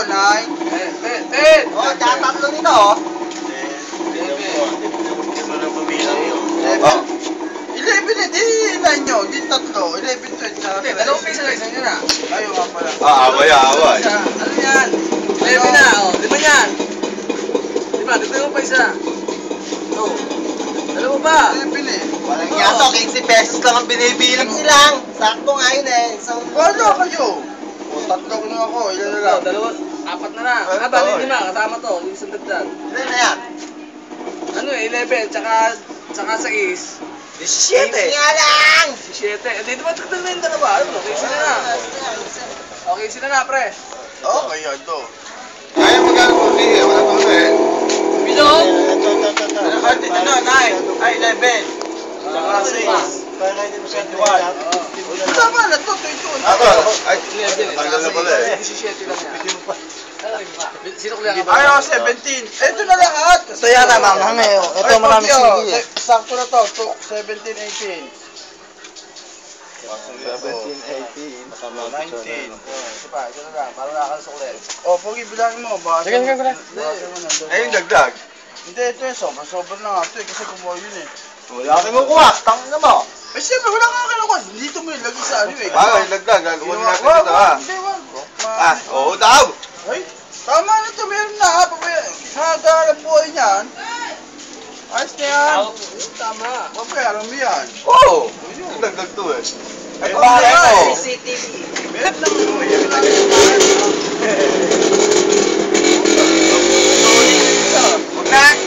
9. Oh, tatlo nito oh. 11 eh, di 9 nyo, di tatlo. 11 to it sa... Hindi, dalawang piso lang isang yun ah. Ayaw nga pala. Away. Ano yan? 11 na, oh. 5 yan. 5, dagdagan mo pa isa. Oh. Dalawa pa. 11 eh. Walang yato, 15 pesos lang ang binibilang silang. Sakto nga yun eh. Isang... Wala kayo. O, tatlo ko na ako. Ilan na lang? Dalawa, 4 na lang. Ah, bali 5, kasama to. Yung isang dagdag. Ilan na yan? Ano eh, 11, tsaka 6. 17 nga lang! 17. Hindi ba dagdag na yung dalawa? Ano? Okay, sila na. Okay, sila na, pre. Okay, yan to. Kaya magkano po siya? Wala pa eh. Bilog? Ano, 9. Ay, 11. Tsaka 6. 21. Tama na to, 21. Ay, tanggal na pala eh. 17 lang yan. Sino kulang ka? Ayaw, 17. Ito na lahat. Ito yata mamang eh. Ito maraming sige eh. Sakto na to. 17, 18. 17, 18. 19. Isa pa, isa na lang. Para nakakasuklet. O, Pogi, bilangin mo. Sige. Ay, yung dagdag. Hindi, ito yung sobra na nga ito eh. Kasi kumuha yun eh. Wala kang kukuha. Tangin na mo. Eh, siyempre, wala kang kinukuha. Dito mo ilagay sa ano eh. Paano yung dagdag? Gagawin natin dito ha. Hindi, wag. Oo daw. Ay, tama na ito. Meron na ha. Hagalang buhay niyan. Ayos na yan. Tama. Huwag kaya alam mo yan. Oo. Yung dagdag to eh. Ay, Oo, pare nga ko. eh. CCTV. Meron na mo yan. Huwag na.